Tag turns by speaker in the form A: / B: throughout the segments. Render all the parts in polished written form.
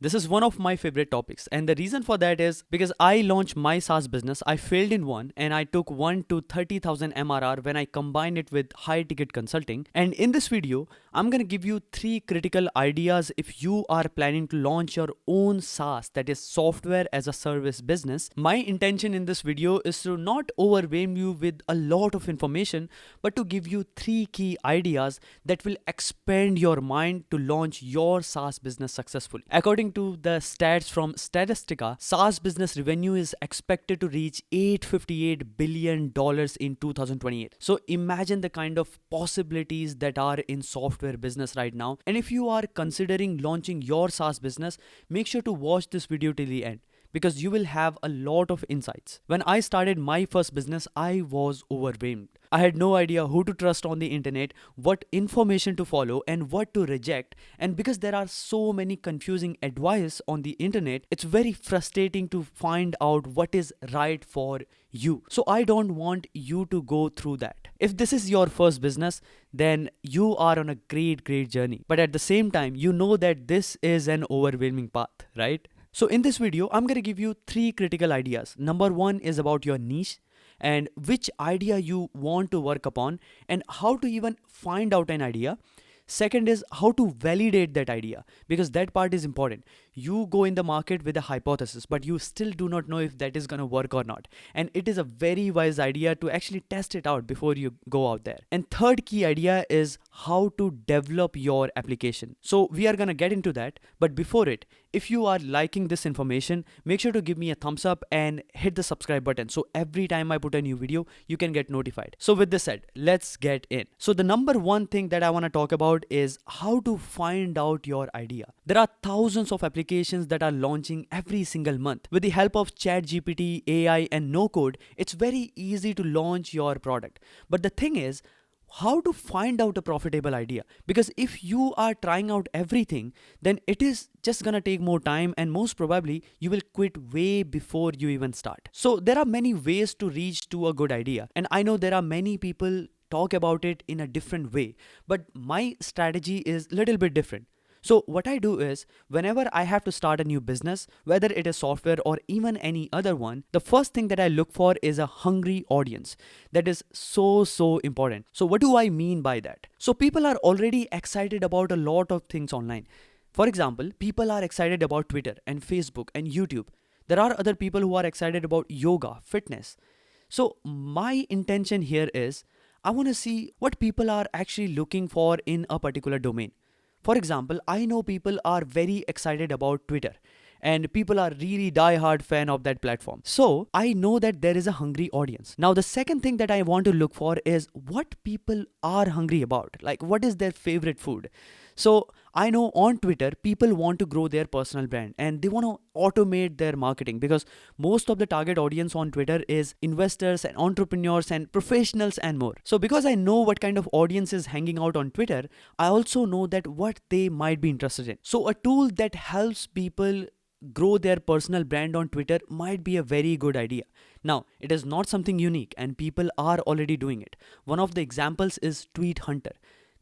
A: This is one of my favorite topics, and the reason for that is because I launched my SaaS business. I failed in one, and I took 1 to 30,000 MRR when I combined it with high ticket consulting. And in this video, I'm gonna give you 3 critical ideas if you are planning to launch your own SaaS, that is software as a service business. My intention in this video is to not overwhelm you with a lot of information, but to give you 3 key ideas that will expand your mind to launch your SaaS business successfully. According to the stats from Statistica, SaaS business revenue is expected to reach $858 billion in 2028. So imagine the kind of possibilities that are in software business right now. And if you are considering launching your SaaS business, make sure to watch this video till the end, because you will have a lot of insights. When I started my first business, I was overwhelmed. I had no idea who to trust on the internet, what information to follow, and what to reject. And because there are so many confusing advice on the internet, it's very frustrating to find out what is right for you. So I don't want you to go through that. If this is your first business, then you are on a great journey. But at the same time, you know that this is an overwhelming path, right? So in this video, I'm going to give you 3 critical ideas. Number 1 is about your niche and which idea you want to work upon and how to even find out an idea. Second is how to validate that idea, because that part is important. You go in the market with a hypothesis, but you still do not know if that is going to work or not. And it is a very wise idea to actually test it out before you go out there. And third key idea is how to develop your application. So we are going to get into that. But before it, if you are liking this information, make sure to give me a thumbs up and hit the subscribe button. So every time I put a new video, you can get notified. So with this said, let's get in. So the number 1 thing that I want to talk about is how to find out your idea. There are thousands of applications that are launching every single month. With the help of ChatGPT, AI, and no code, it's very easy to launch your product. But the thing is, how to find out a profitable idea? Because if you are trying out everything, then it is just gonna take more time, and most probably you will quit way before you even start. So there are many ways to reach to a good idea, and I know there are many people talk about it in a different way, but my strategy is a little bit different. So what I do is, whenever I have to start a new business, whether it is software or even any other one, the first thing that I look for is a hungry audience. That is so important. So what do I mean by that? So people are already excited about a lot of things online. For example, people are excited about Twitter and Facebook and YouTube. There are other people who are excited about yoga, fitness. So my intention here is, I want to see what people are actually looking for in a particular domain. For example, I know people are very excited about Twitter and people are really die-hard fan of that platform. So I know that there is a hungry audience. Now, the second thing that I want to look for is what people are hungry about. Like, what is their favorite food? So I know on Twitter, people want to grow their personal brand and they want to automate their marketing, because most of the target audience on Twitter is investors and entrepreneurs and professionals and more. So because I know what kind of audience is hanging out on Twitter, I also know that what they might be interested in. So a tool that helps people grow their personal brand on Twitter might be a very good idea. Now, it is not something unique and people are already doing it. One of the examples is Tweethunter.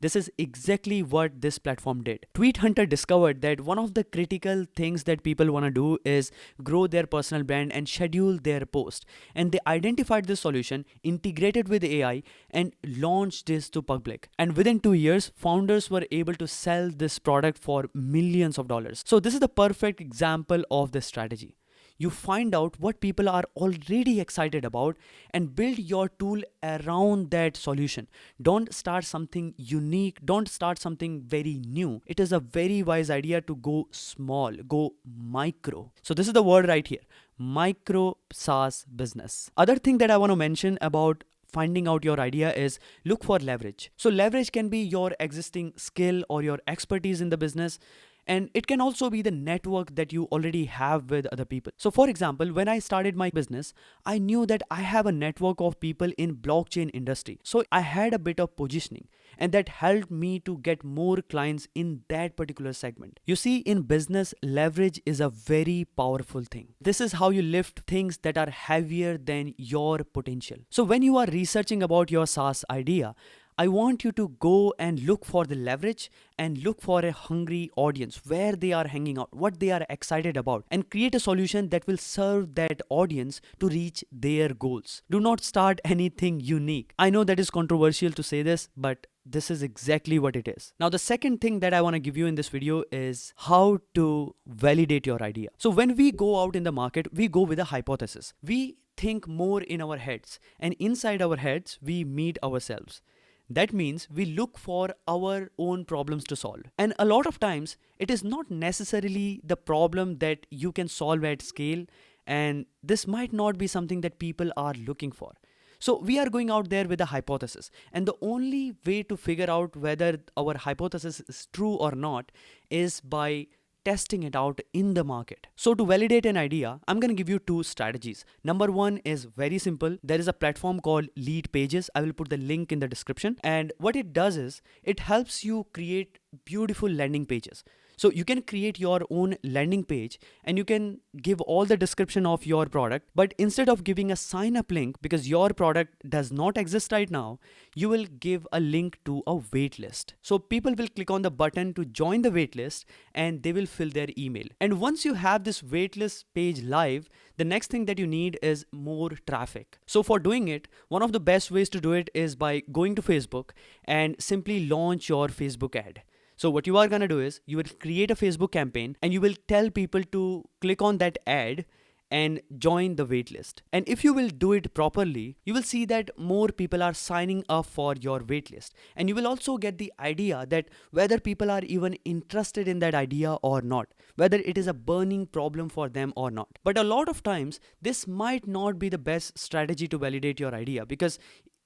A: This is exactly what this platform did. Tweethunter discovered that one of the critical things that people want to do is grow their personal brand and schedule their post. And they identified this solution, integrated with AI, and launched this to public. And within 2 years, founders were able to sell this product for millions of dollars. So this is the perfect example of this strategy. You find out what people are already excited about and build your tool around that solution. Don't start something unique. Don't start something very new. It is a very wise idea to go small, go micro. So this is the word right here, micro SaaS business. Other thing that I want to mention about finding out your idea is look for leverage. So leverage can be your existing skill or your expertise in the business. And it can also be the network that you already have with other people. So for example, when I started my business, I knew that I have a network of people in blockchain industry. So I had a bit of positioning, and that helped me to get more clients in that particular segment. You see, in business, leverage is a very powerful thing. This is how you lift things that are heavier than your potential. So when you are researching about your SaaS idea, I want you to go and look for the leverage and look for a hungry audience, where they are hanging out, what they are excited about, and create a solution that will serve that audience to reach their goals. Do not start anything unique. I know that is controversial to say this, but this is exactly what it is. Now, the second thing that I want to give you in this video is how to validate your idea. So when we go out in the market, we go with a hypothesis. We think more in our heads, and inside our heads, we meet ourselves. That means we look for our own problems to solve. And a lot of times, it is not necessarily the problem that you can solve at scale, and this might not be something that people are looking for. So we are going out there with a hypothesis, and the only way to figure out whether our hypothesis is true or not is by testing it out in the market. So to validate an idea, I'm going to give you two strategies. Number one is very simple. There is a platform called Lead Pages. I will put the link in the description. And what it does is it helps you create beautiful landing pages. So you can create your own landing page and you can give all the description of your product, but instead of giving a sign up link, because your product does not exist right now, you will give a link to a wait list. So people will click on the button to join the wait list and they will fill their email. And once you have this wait list page live, the next thing that you need is more traffic. So for doing it, one of the best ways to do it is by going to Facebook and simply launch your Facebook ad. So what you are going to do is you will create a Facebook campaign and you will tell people to click on that ad and join the waitlist. And if you will do it properly, you will see that more people are signing up for your waitlist. And you will also get the idea that whether people are even interested in that idea or not, whether it is a burning problem for them or not. But a lot of times, this might not be the best strategy to validate your idea, because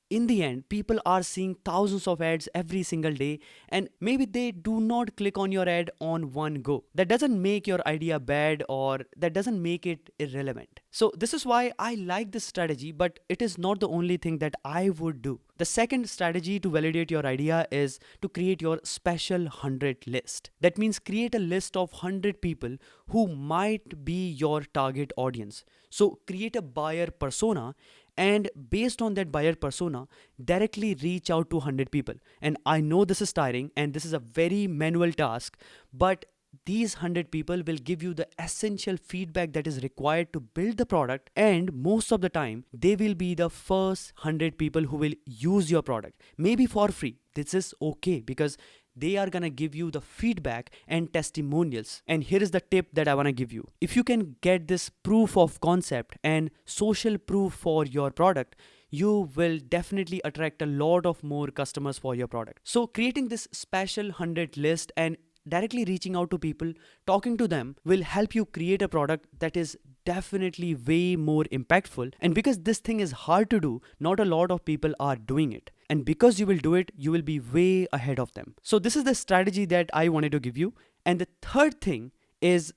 A: in the end, people are seeing thousands of ads every single day, and maybe they do not click on your ad on one go. That doesn't make your idea bad, or that doesn't make it irrelevant. So this is why I like this strategy, but it is not the only thing that I would do. The second strategy to validate your idea is to create your special 100 list. That means create a list of 100 people who might be your target audience. So create a buyer persona, and based on that buyer persona, directly reach out to 100 people. And I know this is tiring and this is a very manual task, but these 100 people will give you the essential feedback that is required to build the product, and most of the time they will be the first 100 people who will use your product, maybe for free. This is okay because they are gonna give you the feedback and testimonials. And here is the tip that I wanna give you. If you can get this proof of concept and social proof for your product, you will definitely attract a lot of more customers for your product. So creating this special 100 list and directly reaching out to people, talking to them, will help you create a product that is definitely way more impactful. And because this thing is hard to do, not a lot of people are doing it. And because you will do it, you will be way ahead of them. So this is the strategy that I wanted to give you. And the third thing is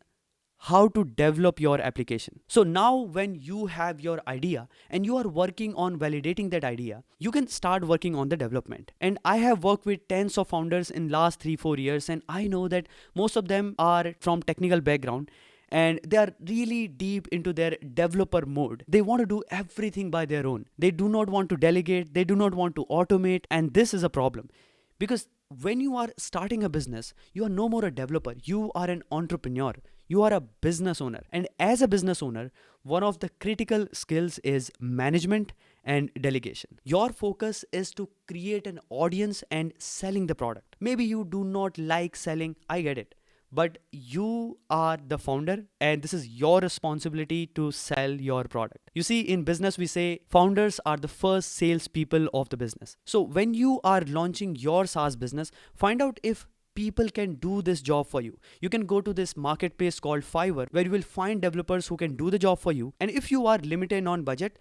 A: how to develop your application. So now when you have your idea and you are working on validating that idea, you can start working on the development. And I have worked with tens of founders in last 3-4 years, and I know that most of them are from technical background and they are really deep into their developer mode. They want to do everything by their own. They do not want to delegate, they do not want to automate, and this is a problem. Because when you are starting a business, you are no more a developer, you are an entrepreneur. You are a business owner. And as a business owner, one of the critical skills is management and delegation. Your focus is to create an audience and selling the product. Maybe you do not like selling, I get it. But you are the founder and this is your responsibility to sell your product. You see, in business, we say founders are the first salespeople of the business. So when you are launching your SaaS business, find out if people can do this job for you. You can go to this marketplace called Fiverr, where you will find developers who can do the job for you. And if you are limited on budget,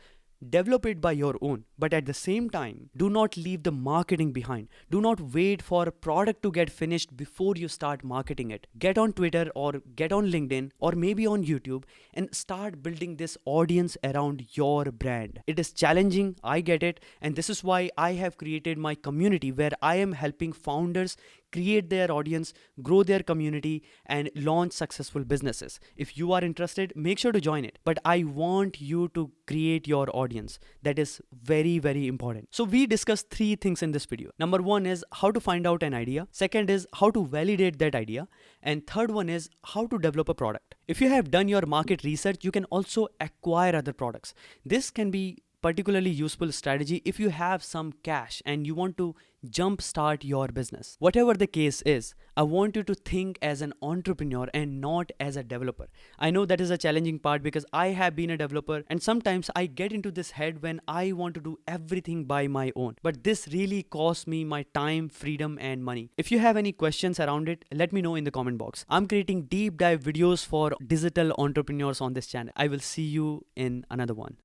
A: develop it by your own. But at the same time, do not leave the marketing behind. Do not wait for a product to get finished before you start marketing it. Get on Twitter or get on LinkedIn or maybe on YouTube and start building this audience around your brand. It is challenging, I get it. And this is why I have created my community where I am helping founders create their audience, grow their community, and launch successful businesses. If you are interested, make sure to join it. But I want you to create your audience. That is very, very important. So we discussed three things in this video. Number one is how to find out an idea. Second is how to validate that idea. And third one is how to develop a product. If you have done your market research, you can also acquire other products. This can be particularly useful strategy if you have some cash and you want to jumpstart your business. Whatever the case is, I want you to think as an entrepreneur and not as a developer. I know that is a challenging part because I have been a developer and sometimes I get into this head when I want to do everything by my own. But this really costs me my time, freedom, and money. If you have any questions around it, let me know in the comment box. I'm creating deep dive videos for digital entrepreneurs on this channel. I will see you in another one.